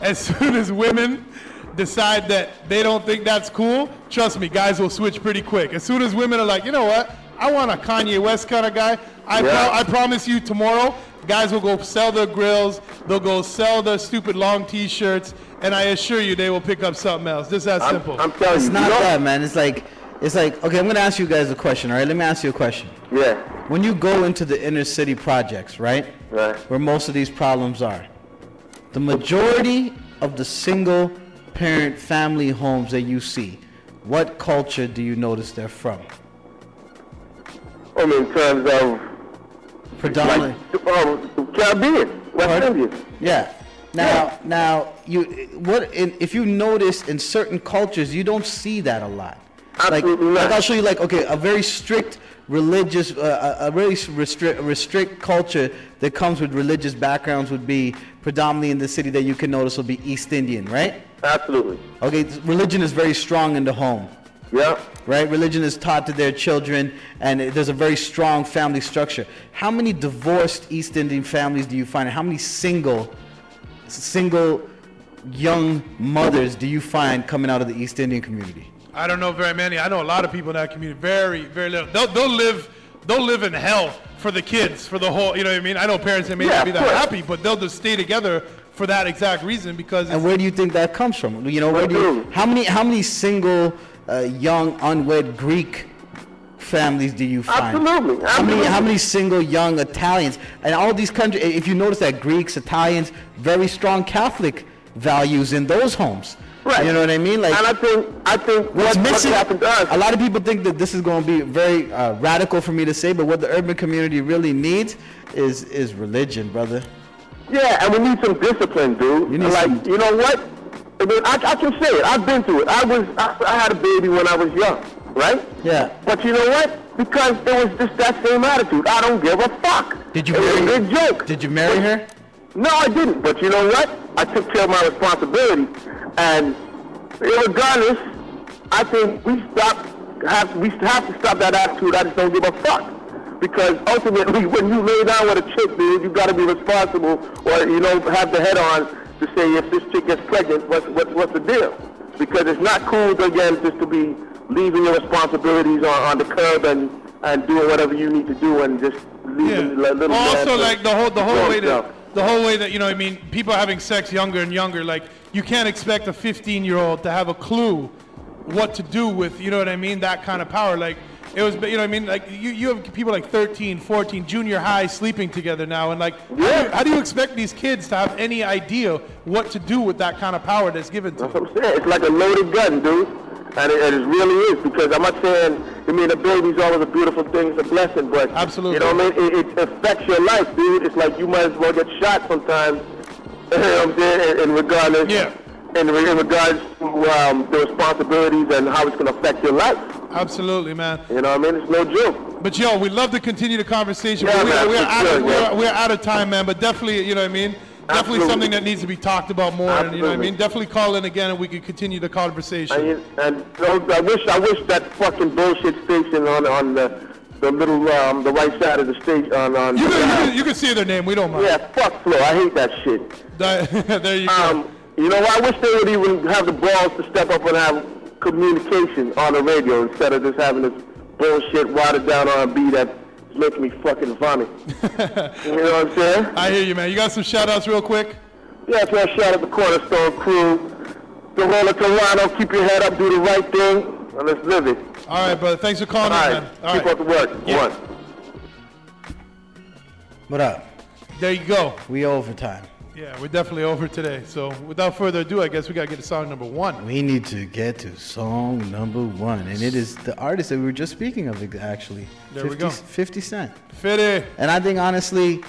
as soon as women decide that they don't think that's cool, trust me, guys will switch pretty quick. As soon as women are like, you know what, I want a Kanye West kind of guy, I promise you tomorrow, guys will go sell their grills, they'll go sell their stupid long t-shirts, and I assure you they will pick up something else. Just that simple. I'm telling you. It's not that, man. It's like, okay, I'm going to ask you guys a question, all right? Let me ask you a question. Yeah. When you go into the inner city projects, right? Right. Where most of these problems are, the majority of the single parent family homes that you see, what culture do you notice they're from? I mean, in terms of predominantly Caribbean, West Indian. Yeah. Now, if you notice in certain cultures, you don't see that a lot. Absolutely not. Like I'll show you, a very strict religious, a really restrict culture that comes with religious backgrounds would be predominantly in the city that you can notice will be East Indian, right? Absolutely. Okay, religion is very strong in the home. Yeah. Right? Religion is taught to their children, and there's a very strong family structure. How many divorced East Indian families do you find? And how many single young mothers do you find coming out of the East Indian community? I don't know very many. I know a lot of people in that community. Very, very little. They'll live in hell for the kids, for the whole. You know what I mean? I know parents that may not be that happy, but they'll just stay together for that exact reason because. And where do you think that comes from? You know, how many single young unwed Greek families do you find? Absolutely. How many single young Italians? And all these countries, if you notice that Greeks, Italians, very strong Catholic values in those homes. Right. You know what I mean? Like, and I think what's missing, happened to us. A lot of people think that this is going to be very radical for me to say, but what the urban community really needs is religion, brother. Yeah, and we need some discipline, dude. You know what? I mean, I can say it. I've been through it. I had a baby when I was young, right? Yeah. But you know what? Because it was just that same attitude. I don't give a fuck. Did you marry her? It was a joke. Did you marry her? No, I didn't. But you know what? I took care of my responsibility. And regardless, I think we have to stop that attitude. I just don't give a fuck. Because ultimately, when you lay down with a chick, dude, you got to be responsible, or have the head on to say if this chick gets pregnant, what's the deal? Because it's not cool again just to be leaving your responsibilities on the curb and doing whatever you need to do and just leaving little. Also, like the whole way that, you know what I mean, people are having sex younger and younger. Like, you can't expect a 15-year-old to have a clue what to do with, you know what I mean, that kind of power. Like, it was, you know what I mean, like, you have people like 13, 14, junior high sleeping together now, and like, how do you expect these kids to have any idea what to do with that kind of power that's given to them? That's what I'm saying. It's like a loaded gun, dude. And it really is, because I'm not saying, I mean, a baby's always a beautiful thing, it's a blessing, but, absolutely, you know what I mean, it affects your life, dude. It's like you might as well get shot sometimes, you know what I'm saying, in regards to the responsibilities and how it's going to affect your life. Absolutely, man. You know what I mean? It's no joke. But, yo, we'd love to continue the conversation. Yeah, we're out of time, man, but definitely, you know what I mean? Definitely something that needs to be talked about more, and you know what I mean. Definitely call in again, and we can continue the conversation. And I wish that fucking bullshit station on the little the right side of the stage on. You can see their name. We don't mind. Yeah, fuck Flo. I hate that shit. There you go. You know, I wish they would even have the balls to step up and have communication on the radio instead of just having this bullshit watered down R&B that. It's making me fucking vomit. You know what I'm saying? I hear you, man. You got some shout-outs real quick? Yeah, so I shout out the Cornerstone crew. The whole of Toronto, keep your head up, do the right thing, and let's live it. All right, brother. Thanks for calling in, man. All right. Keep up the work. Yeah. One. What up? There you go. We overtime. Yeah, we're definitely over today. So without further ado, I guess we got to get to song number one. We need to get to song number one. And it is the artist that we were just speaking of, actually. There we go. 50 Cent. 50. And I think, honestly,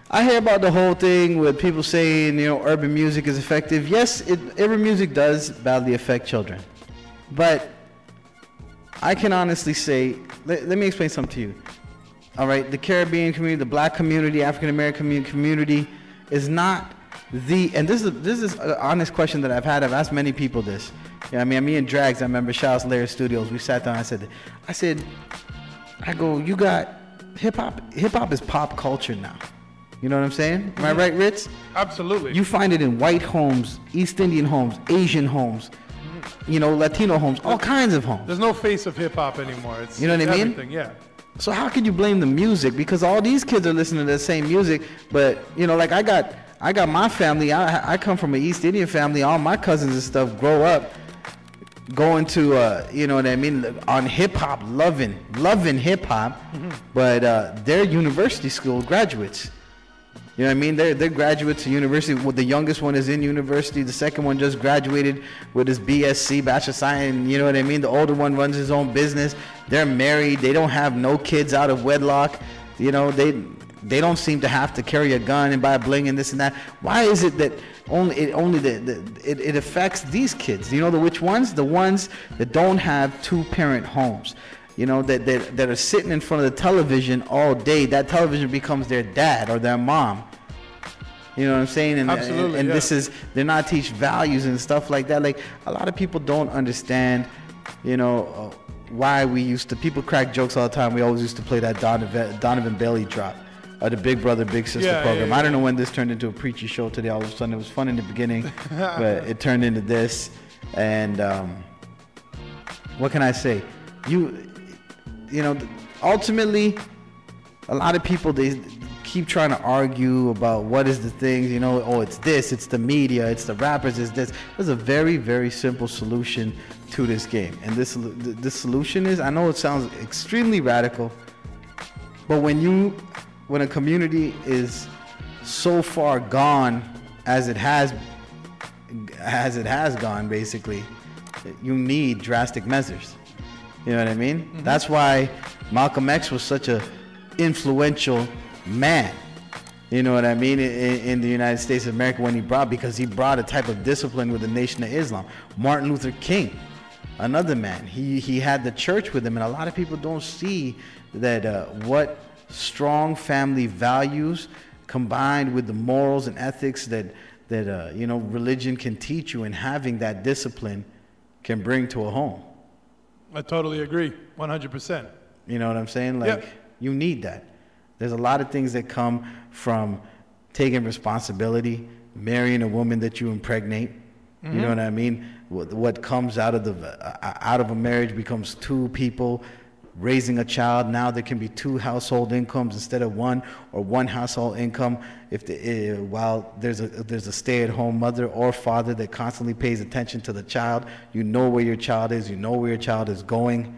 I hear about the whole thing with people saying, urban music is effective. Yes, urban music does badly affect children. But I can honestly say, let me explain something to you. All right, the Caribbean community, the black community, African American community is not and this is an honest question that I've asked many people this. I mean, me and Drags, I remember, shout out to Lair Studios, we sat down, I go, you got hip hop is pop culture now. You know what I'm saying? Am I right, Ritz? Absolutely. You find it in white homes, East Indian homes, Asian homes, you know, Latino homes, all kinds of homes. There's no face of hip hop anymore. It's, You know what I mean? everything, yeah. So how can you blame the music? Because all these kids are listening to the same music, but you know, like I got my family. I come from an East Indian family. All my cousins and stuff grow up going to, you know what I mean, on hip hop, loving hip hop, but they're university school graduates. You know what I mean? They're graduates of university. Well, the youngest one is in university. The second one just graduated with his BSc, Bachelor of Science. You know what I mean? The older one runs his own business. They're married. They don't have no kids out of wedlock. You know, they don't seem to have to carry a gun and buy bling and this and that. Why is it that it affects these kids? You know which ones? The ones that don't have two-parent homes. You know, that are sitting in front of the television all day. That television becomes their dad or their mom. You know what I'm saying? And, Absolutely, and yeah. they're not teach values and stuff like that. Like, a lot of people don't understand, you know, why people crack jokes all the time. We always used to play that Donovan Bailey drop. Or the Big Brother, Big Sister program. I don't know when this turned into a preachy show today. All of a sudden, it was fun in the beginning, but it turned into this. And what can I say? You know, ultimately, a lot of people, they keep trying to argue about what is the things, you know, oh, it's this, it's the media, it's the rappers, it's this. There's a very, very simple solution to this game. And this solution is, I know it sounds extremely radical, but when a community is so far gone as it has gone, basically, you need drastic measures. You know what I mean? Mm-hmm. That's why Malcolm X was such a influential man. You know what I mean? In the United States of America, because he brought a type of discipline with the Nation of Islam. Martin Luther King, another man. He had the church with him, and a lot of people don't see that what strong family values combined with the morals and ethics that you know, religion can teach you, and having that discipline can bring to a home. I totally agree, 100%. You know what I'm saying? Like, you need that. There's a lot of things that come from taking responsibility, marrying a woman that you impregnate. Mm-hmm. You know what I mean? What comes out of a marriage becomes two people raising a child. Now there can be two household incomes instead of one, or one household income while there's a stay-at-home mother or father that constantly pays attention to the child. You know where your child is. You know where your child is going.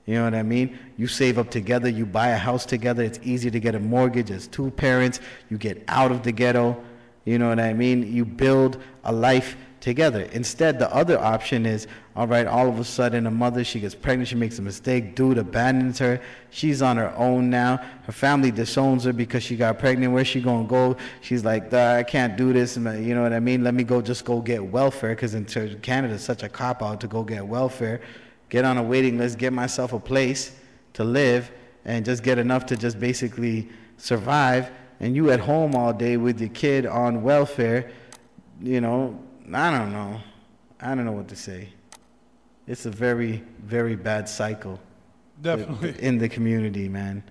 You know what I mean? You save up together. You buy a house together. It's easier to get a mortgage as two parents. You get out of the ghetto. You know what I mean? You build a life together. Instead, the other option is, all right, all of a sudden a mother, she gets pregnant, she makes a mistake, dude abandons her, she's on her own now, her family disowns her because she got pregnant. Where's she gonna go? She's like, I can't do this, you know what I mean? Let me go get welfare, because in Canada it's such a cop-out to go get welfare, get on a waiting list, get myself a place to live, and just get enough to just basically survive, and you at home all day with your kid on welfare. You know, I don't know what to say. It's a very, very bad cycle. Definitely. In the community, man.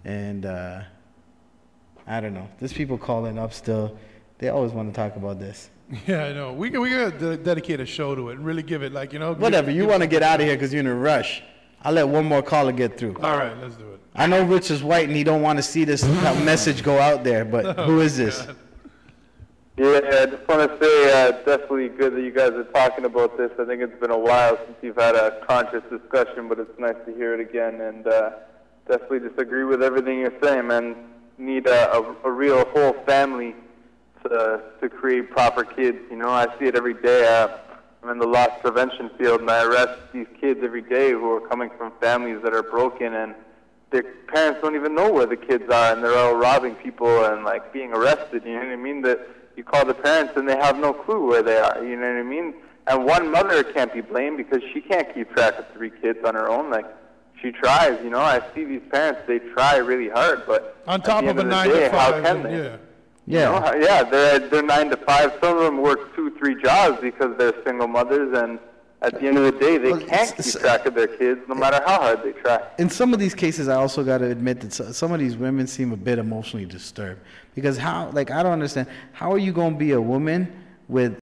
And I don't know. There's people calling up still. They always want to talk about this. Yeah, I know. We got to dedicate a show to it and really give it, like, you know. Whatever. You want to get out of here because you're in a rush. I'll let one more caller get through. All right, let's do it. I know Rich is white and he don't want to see this message go out there, but who is this? God. Yeah, I just want to say definitely good that you guys are talking about this. I think it's been a while since you've had a conscious discussion, but it's nice to hear it again. And definitely disagree with everything you're saying, man. Need a real whole family to create proper kids. You know, I see it every day. I'm in the loss prevention field, and I arrest these kids every day who are coming from families that are broken, and their parents don't even know where the kids are, and they're all robbing people and like being arrested. You know what I mean? That you call the parents and they have no clue where they are. You know what I mean? And one mother can't be blamed because she can't keep track of 3 kids on her own. Like, she tries. You know, I see these parents; they try really hard, but on top of a 9 to 5, how can they? Yeah. Yeah. You know, they're 9 to 5. Some of them work 2-3 jobs because they're single mothers, and at the end of the day, they can't keep track of their kids no matter how hard they try. In some of these cases, I also got to admit that some of these women seem a bit emotionally disturbed. Because how, like, I don't understand. How are you going to be a woman with